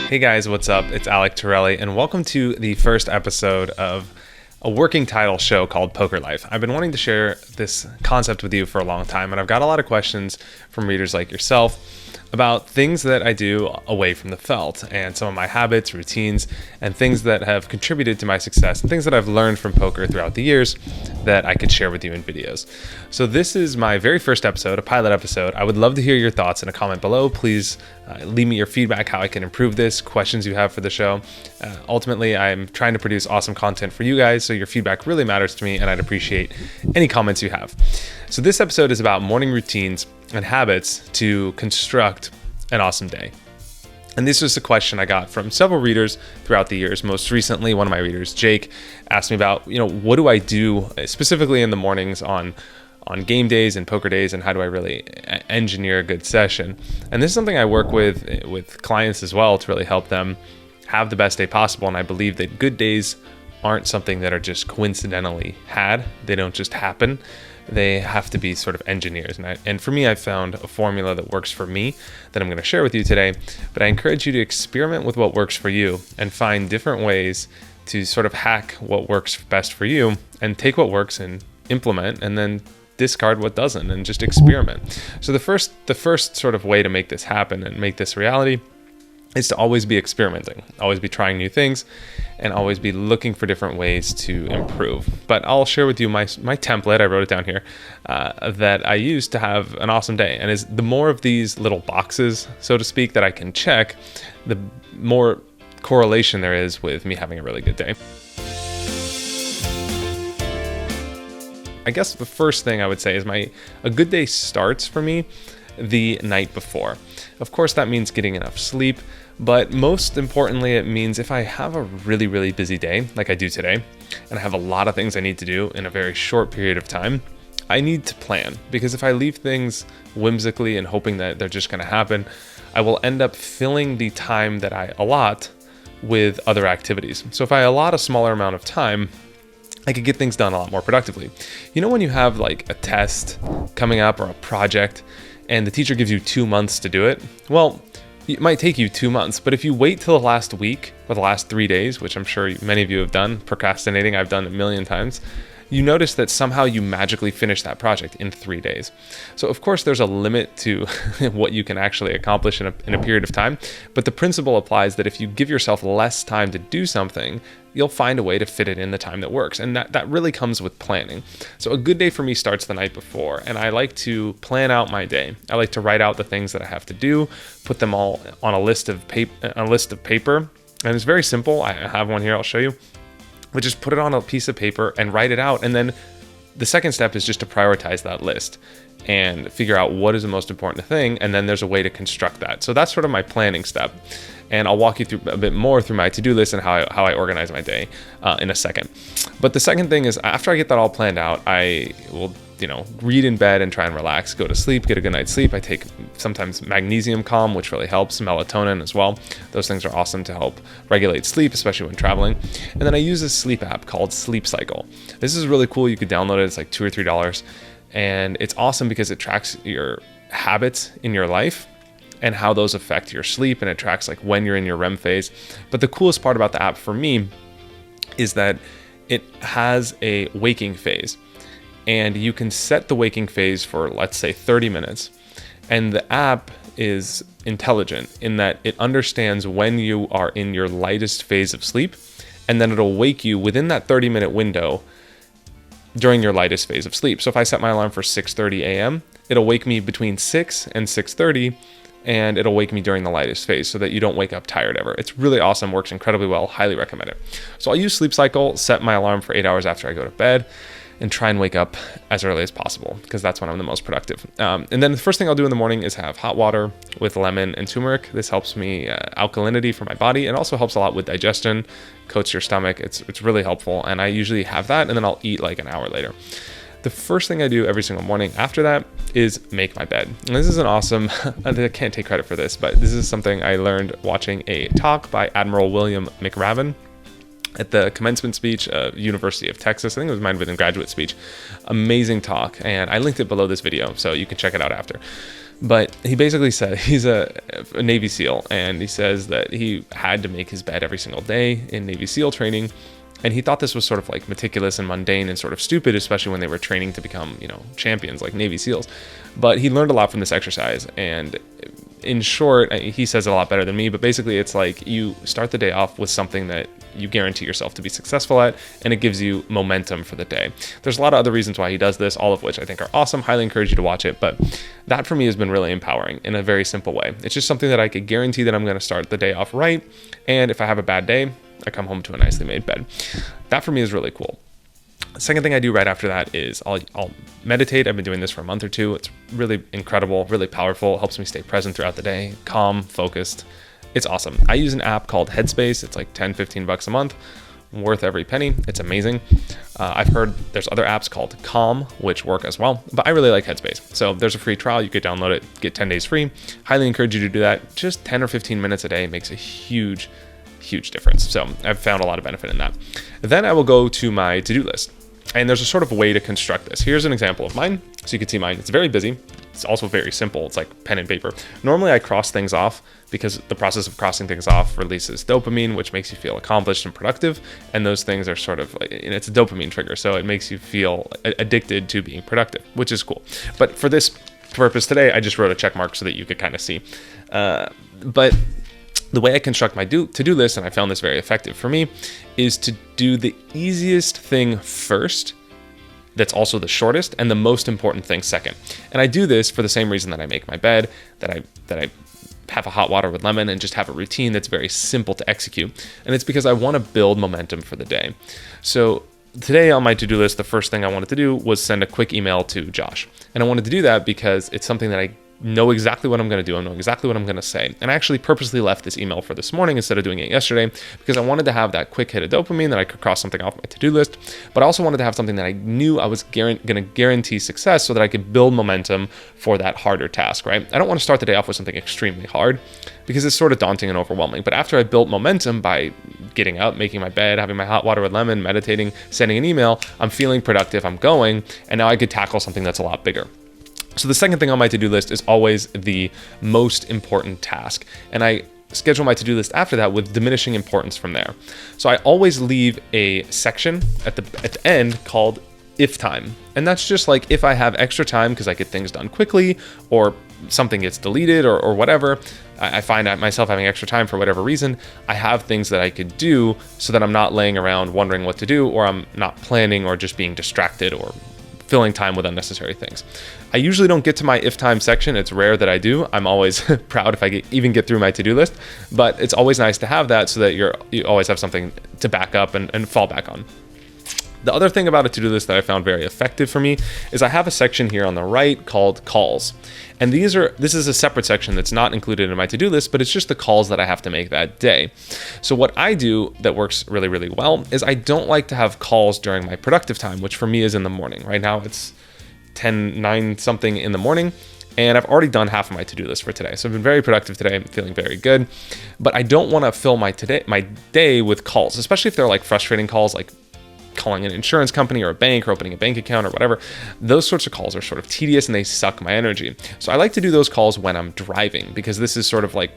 Hey guys, what's up? It's Alec Torelli, and welcome to the first episode of a working title show called Poker Life. I've been wanting to share this concept with you for a long time, and I've got a lot of questions from readers like yourself about things that I do away from the felt and some of my habits, routines, and things that have contributed to my success and things that I've learned from poker throughout the years that I could share with you in videos. So this is my very first episode, a pilot episode. I would love to hear your thoughts in a comment below. Please leave me your feedback, how I can improve this, questions you have for the show. Ultimately, I'm trying to produce awesome content for you guys, so your feedback really matters to me, and I'd appreciate any comments you have. So this episode is about morning routines and habits to construct an awesome day. And this was a question I got from several readers throughout the years. Most recently, one of my readers, Jake, asked me about, what do I do specifically in the mornings on game days and poker days, and how do I really engineer a good session? And this is something I work with clients as well to really help them have the best day possible. And I believe that good days aren't something that are just coincidentally had. They don't just happen. They have to be sort of engineers. And for me, I found a formula that works for me that I'm going to share with you today. But I encourage you to experiment with what works for you and find different ways to sort of hack what works best for you and take what works and implement, and then discard what doesn't and just experiment. So the first sort of way to make this happen and make this reality is to always be experimenting, always be trying new things, and always be looking for different ways to improve. But I'll share with you my template, I wrote it down here, that I use to have an awesome day. And is the more of these little boxes, so to speak, that I can check, the more correlation there is with me having a really good day. I guess the first thing I would say is a good day starts for me the night before. Of course, that means getting enough sleep, but most importantly, it means if I have a really, really busy day, like I do today, and I have a lot of things I need to do in a very short period of time, I need to plan, because if I leave things whimsically and hoping that they're just going to happen, I will end up filling the time that I allot with other activities. So if I allot a smaller amount of time, I could get things done a lot more productively. When you have like a test coming up or a project and the teacher gives you 2 months to do it, well, it might take you 2 months, but if you wait till the last week or the last 3 days, which I'm sure many of you have done, procrastinating, I've done a million times, you notice that somehow you magically finish that project in 3 days. So of course there's a limit to what you can actually accomplish in a period of time, but the principle applies that if you give yourself less time to do something, you'll find a way to fit it in the time that works. And that really comes with planning. So a good day for me starts the night before, and I like to plan out my day. I like to write out the things that I have to do, put them all on a list of paper. And it's very simple. I have one here, I'll show you. But just put it on a piece of paper and write it out. And then the second step is just to prioritize that list and figure out what is the most important thing. And then there's a way to construct that. So that's sort of my planning step. And I'll walk you through a bit more through my to-do list and how I organize my day in a second. But the second thing is, after I get that all planned out, I will read in bed and try and relax, go to sleep, get a good night's sleep. I take sometimes magnesium calm, which really helps, melatonin as well. Those things are awesome to help regulate sleep, especially when traveling. And then I use a sleep app called Sleep Cycle. This is really cool. You could download it. It's like $2 or $3. And it's awesome because it tracks your habits in your life and how those affect your sleep, and it tracks like when you're in your REM phase. But the coolest part about the app for me is that it has a waking phase. And you can set the waking phase for, let's say, 30 minutes. And the app is intelligent in that it understands when you are in your lightest phase of sleep, and then it'll wake you within that 30-minute window during your lightest phase of sleep. So if I set my alarm for 6:30 a.m., it'll wake me between 6 and 6:30, and it'll wake me during the lightest phase so that you don't wake up tired ever. It's really awesome, works incredibly well, highly recommend it. So I'll use Sleep Cycle, set my alarm for 8 hours after I go to bed, and try and wake up as early as possible, because that's when I'm the most productive. And then the first thing I'll do in the morning is have hot water with lemon and turmeric. This helps me alkalinity for my body, and also helps a lot with digestion, coats your stomach. It's really helpful, and I usually have that, and then I'll eat like an hour later. The first thing I do every single morning after that is make my bed. And this is an awesome, I can't take credit for this, but this is something I learned watching a talk by Admiral William McRaven. at the commencement speech, University of Texas. I think it might have been a graduate speech. Amazing talk. And I linked it below this video, so you can check it out after. But he basically said he's a Navy SEAL, and he says that he had to make his bed every single day in Navy SEAL training. And he thought this was sort of like meticulous and mundane and sort of stupid, especially when they were training to become, champions like Navy SEALs. But he learned a lot from this exercise. And in short, he says it a lot better than me, but basically it's like you start the day off with something that you guarantee yourself to be successful at, and it gives you momentum for the day. There's a lot of other reasons why he does this, all of which I think are awesome. Highly encourage you to watch it, but that for me has been really empowering in a very simple way. It's just something that I could guarantee that I'm going to start the day off right, and if I have a bad day, I come home to a nicely made bed. That for me is really cool. The second thing I do right after that is I'll meditate. I've been doing this for a month or two. It's really incredible, really powerful. It helps me stay present throughout the day, calm, focused. It's awesome. I use an app called Headspace. It's like $10-15 a month, worth every penny. It's amazing. I've heard there's other apps called Calm, which work as well, but I really like Headspace. So there's a free trial. You could download it, get 10 days free. Highly encourage you to do that. Just 10 or 15 minutes a day makes a huge difference. So I've found a lot of benefit in that. Then I will go to my to-do list. And there's a sort of way to construct this. Here's an example of mine. So you can see mine. It's very busy. It's also very simple. It's like pen and paper. Normally I cross things off because the process of crossing things off releases dopamine, which makes you feel accomplished and productive. And those things are sort of like, it's a dopamine trigger. So it makes you feel addicted to being productive, which is cool. But for this purpose today, I just wrote a check mark so that you could kind of see. But the way I construct my to-do list, and I found this very effective for me, is to do the easiest thing first, that's also the shortest, and the most important thing second. And I do this for the same reason that I make my bed, that I have a hot water with lemon, and just have a routine that's very simple to execute. And it's because I want to build momentum for the day. So today on my to-do list, the first thing I wanted to do was send a quick email to Josh. And I wanted to do that because it's something that I know exactly what I'm going to do. I know exactly what I'm going to say. And I actually purposely left this email for this morning instead of doing it yesterday because I wanted to have that quick hit of dopamine that I could cross something off my to-do list, but I also wanted to have something that I knew I was going to guarantee success so that I could build momentum for that harder task, right? I don't want to start the day off with something extremely hard because it's sort of daunting and overwhelming. But after I built momentum by getting up, making my bed, having my hot water with lemon, meditating, sending an email, I'm feeling productive, I'm going, and now I could tackle something that's a lot bigger. So the second thing on my to-do list is always the most important task. And I schedule my to-do list after that with diminishing importance from there. So I always leave a section at the end called if time. And that's just like if I have extra time because I get things done quickly or something gets deleted or whatever, I find myself having extra time for whatever reason, I have things that I could do so that I'm not laying around wondering what to do, or I'm not planning or just being distracted or filling time with unnecessary things. I usually don't get to my if time section. It's rare that I do. I'm always proud if I even get through my to-do list, but it's always nice to have that so that you always have something to back up and fall back on. The other thing about a to-do list that I found very effective for me is I have a section here on the right called calls. And this is a separate section that's not included in my to-do list, but it's just the calls that I have to make that day. So what I do that works really, really well is I don't like to have calls during my productive time, which for me is in the morning. Right now it's 9 something in the morning, and I've already done half of my to-do list for today. So I've been very productive today. I'm feeling very good, but I don't want to fill my day with calls, especially if they're like frustrating calls, like calling an insurance company or a bank or opening a bank account or whatever. Those sorts of calls are sort of tedious and they suck my energy. So I like to do those calls when I'm driving because this is sort of like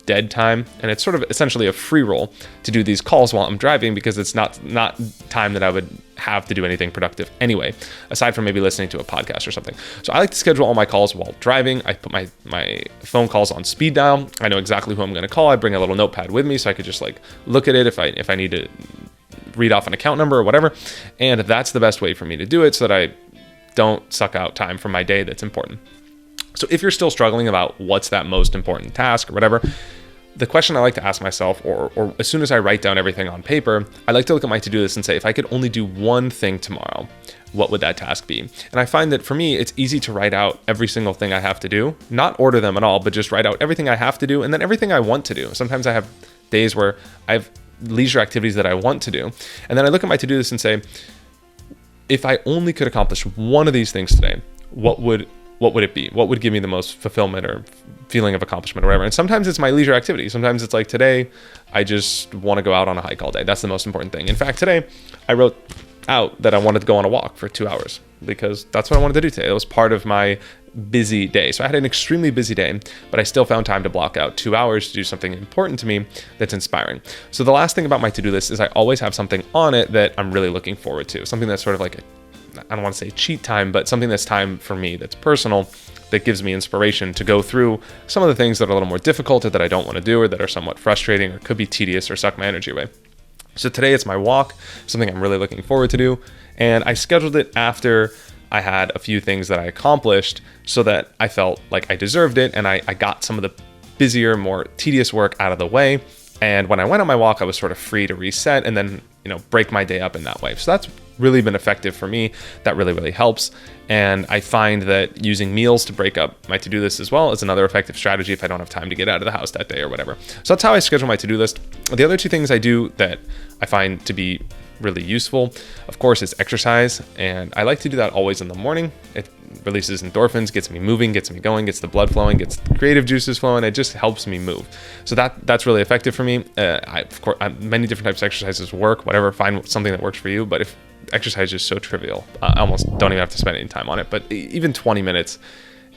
dead time, and it's sort of essentially a free roll to do these calls while I'm driving because it's not time that I would have to do anything productive anyway, aside from maybe listening to a podcast or something. So I like to schedule all my calls while driving. I put my phone calls on speed dial. I know exactly who I'm going to call. I bring a little notepad with me so I could just like look at it if I need to read off an account number or whatever. And that's the best way for me to do it so that I don't suck out time from my day that's important. So if you're still struggling about what's that most important task or whatever, the question I like to ask myself, or as soon as I write down everything on paper, I like to look at my to-do list and say, if I could only do one thing tomorrow, what would that task be? And I find that for me, it's easy to write out every single thing I have to do, not order them at all, but just write out everything I have to do and then everything I want to do. Sometimes I have days where I have leisure activities that I want to do. And then I look at my to-do list and say, if I only could accomplish one of these things today, what would it be? What would give me the most fulfillment or feeling of accomplishment or whatever. And sometimes it's my leisure activity. Sometimes it's like today, I just want to go out on a hike all day. That's the most important thing. In fact, today I wrote out that I wanted to go on a walk for 2 hours because that's what I wanted to do today. It was part of my busy day. So I had an extremely busy day, but I still found time to block out 2 hours to do something important to me that's inspiring. So the last thing about my to-do list is I always have something on it that I'm really looking forward to. Something that's sort of like I don't want to say cheat time, but something that's time for me that's personal, that gives me inspiration to go through some of the things that are a little more difficult or that I don't want to do or that are somewhat frustrating or could be tedious or suck my energy away. So today it's my walk, something I'm really looking forward to do. And I scheduled it after I had a few things that I accomplished so that I felt like I deserved it and I got some of the busier, more tedious work out of the way. And when I went on my walk, I was sort of free to reset and then, break my day up in that way. So that's really been effective for me. That really, really helps. And I find that using meals to break up my to-do list as well is another effective strategy if I don't have time to get out of the house that day or whatever. So that's how I schedule my to-do list. The other two things I do that I find to be really useful, of course, is exercise. And I like to do that always in the morning. It releases endorphins, gets me moving, gets me going, gets the blood flowing, gets the creative juices flowing. It just helps me move. So that's really effective for me. Of course, many different types of exercises work, whatever, find something that works for you. But if exercise is so trivial, I almost don't even have to spend any time on it. But even 20 minutes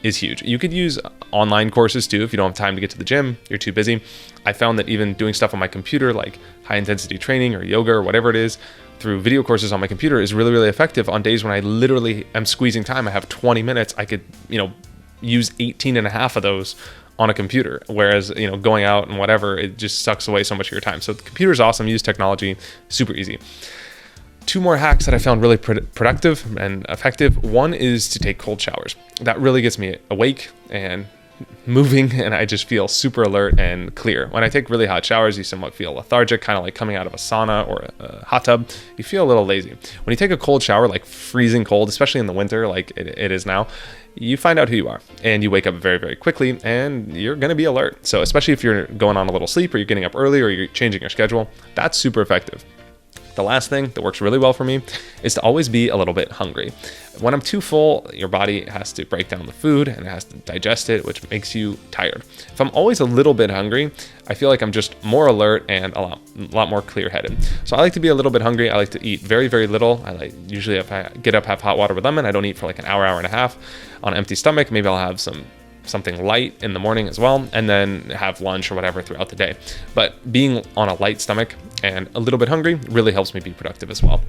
is huge. You could use online courses too if you don't have time to get to the gym, you're too busy. I found that even doing stuff on my computer like high intensity training or yoga or whatever it is through video courses on my computer is really, really effective on days when I literally am squeezing time. I have 20 minutes. I could, use 18 and a half of those on a computer. Whereas, going out and whatever, it just sucks away so much of your time. So the computer is awesome. Use technology, super easy. Two more hacks that I found really productive and effective. One is to take cold showers. That really gets me awake and moving, and I just feel super alert and clear. When I take really hot showers, you somewhat feel lethargic, kind of like coming out of a sauna or a hot tub. You feel a little lazy. When you take a cold shower, like freezing cold, especially in the winter, like it is now, you find out who you are and you wake up very, very quickly and you're going to be alert. So especially if you're going on a little sleep or you're getting up early or you're changing your schedule, that's super effective. The last thing that works really well for me is to always be a little bit hungry. When I'm too full, your body has to break down the food and it has to digest it, which makes you tired. If I'm always a little bit hungry, I feel like I'm just more alert and a lot more clear-headed. So I like to be a little bit hungry. I like to eat very, very little. Usually if I get up, have hot water with lemon. I don't eat for like an hour and a half on an empty stomach. Maybe I'll have something light in the morning as well, and then have lunch or whatever throughout the day. But being on a light stomach and a little bit hungry really helps me be productive as well.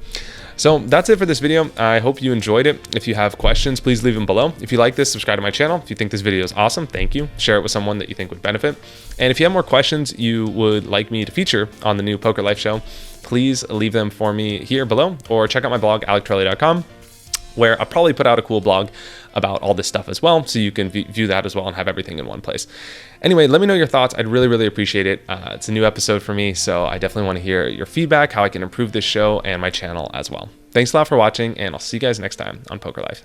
So that's it for this video. I hope you enjoyed it. If you have questions, please leave them below. If you like this, subscribe to my channel. If you think this video is awesome, thank you. Share it with someone that you think would benefit. And if you have more questions you would like me to feature on the new Poker Life show, please leave them for me here below, or check out my blog, alectorelli.com, where I'll probably put out a cool blog about all this stuff as well, so you can view that as well and have everything in one place. Anyway, let me know your thoughts. I'd really, really appreciate it. It's a new episode for me, so I definitely want to hear your feedback, how I can improve this show and my channel as well. Thanks a lot for watching, and I'll see you guys next time on Poker Life.